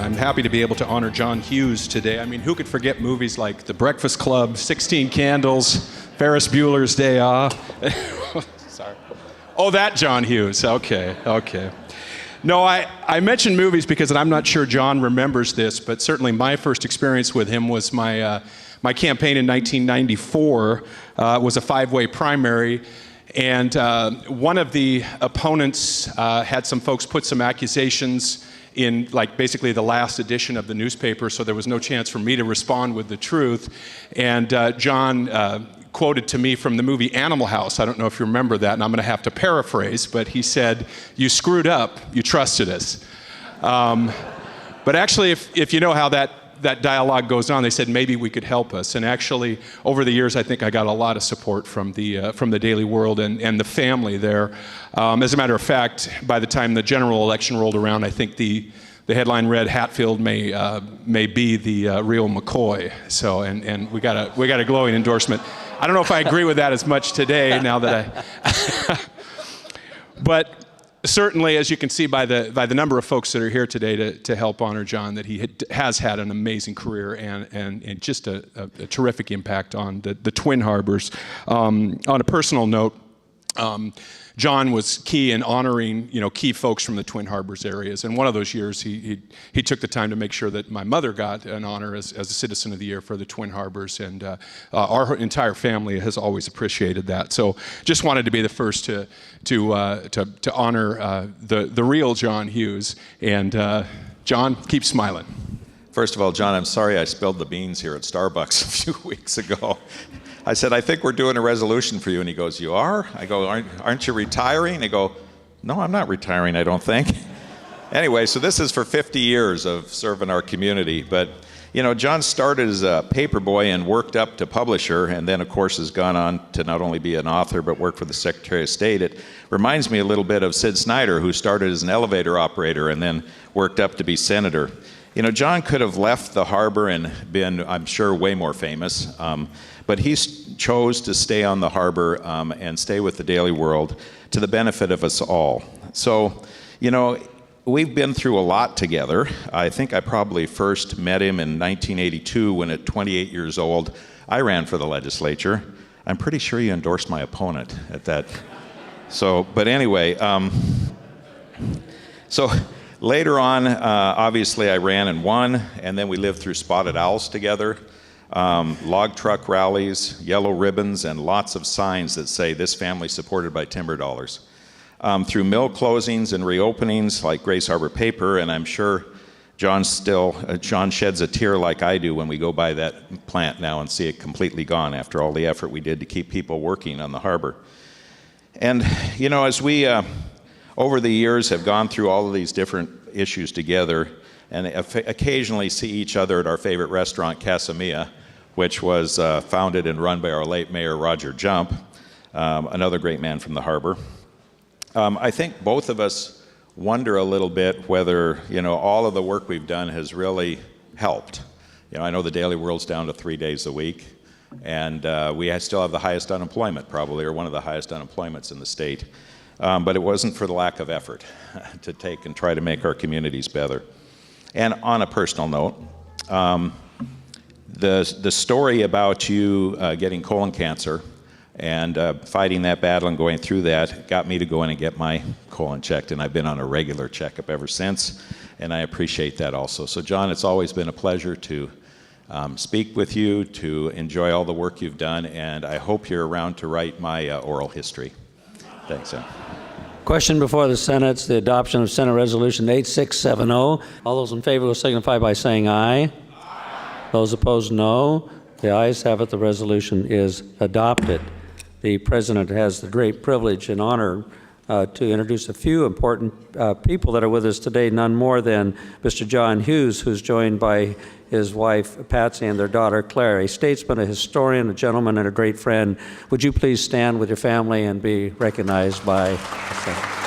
I'm happy to be able to honor John Hughes today. I mean, who could forget movies like The Breakfast Club, 16 Candles, Ferris Bueller's Day Off? Sorry. Oh, that John Hughes. Okay. No, I mentioned movies because I'm not sure John remembers this, but certainly my first experience with him was my campaign in 1994 was a 5-way primary. And one of the opponents had some folks put some accusations in basically the last edition of the newspaper, so there was no chance for me to respond with the truth. And John quoted to me from the movie Animal House. I don't know if you remember that, and I'm going to have to paraphrase, but he said, "You screwed up, you trusted us." But actually, if you know how that dialogue goes on, they said maybe we could help us. And actually, over the years, I think I got a lot of support from the Daily World and the family there. As a matter of fact, by the time the general election rolled around, I think the headline read, "Hatfield may be the real McCoy." So, and we got a glowing endorsement. I don't know if I agree with that as much today now that but certainly, as you can see by the number of folks that are here today to help honor John, that he has had an amazing career and just a terrific impact on the Twin Harbors. On a personal note, John was key in honoring key folks from the Twin Harbors areas. And one of those years, he took the time to make sure that my mother got an honor as a Citizen of the Year for the Twin Harbors. And our entire family has always appreciated that. So just wanted to be the first to honor the real John Hughes. And John, keep smiling. First of all, John, I'm sorry I spilled the beans here at Starbucks a few weeks ago. I said, "I think we're doing a resolution for you." And he goes, "You are?" I go, aren't you retiring? I go, "No, I'm not retiring, I don't think." Anyway, so this is for 50 years of serving our community. But, John started as a paper boy and worked up to publisher, and then, of course, has gone on to not only be an author, but work for the Secretary of State. It reminds me a little bit of Sid Snyder, who started as an elevator operator and then worked up to be senator. John could have left the harbor and been, I'm sure, way more famous. But he chose to stay on the harbor and stay with the Daily World to the benefit of us all. So, we've been through a lot together. I think I probably first met him in 1982 when at 28 years old, I ran for the legislature. I'm pretty sure you endorsed my opponent at that. So, but anyway, so later on, obviously I ran and won, and then we lived through spotted owls together. Log truck rallies, yellow ribbons, and lots of signs that say "This family supported by timber dollars." Through mill closings and reopenings like Grace Harbor Paper, and I'm sure John sheds a tear like I do when we go by that plant now and see it completely gone after all the effort we did to keep people working on the harbor. And, as we, over the years, have gone through all of these different issues together and occasionally see each other at our favorite restaurant, Casamia, which was founded and run by our late mayor, Roger Jump, another great man from the harbor. I think both of us wonder a little bit whether, all of the work we've done has really helped. I know the Daily World's down to 3 days a week, and we still have the highest unemployment, probably, or one of the highest unemployments in the state. But it wasn't for the lack of effort to take and try to make our communities better. And on a personal note, the story about you getting colon cancer and fighting that battle and going through that got me to go in and get my colon checked, and I've been on a regular checkup ever since, and I appreciate that also. So John, it's always been a pleasure to speak with you, to enjoy all the work you've done, and I hope you're around to write my oral history. Thanks, Sam. Question before the Senate, the adoption of Senate Resolution 8670. All those in favor will signify by saying aye. Aye. Those opposed, no. The ayes have it. The resolution is adopted. The President has the great privilege and honor to introduce a few important people that are with us today, none more than Mr. John Hughes, who's joined by his wife, Patsy, and their daughter, Claire, a statesman, a historian, a gentleman, and a great friend. Would you please stand with your family and be recognized by the Senate?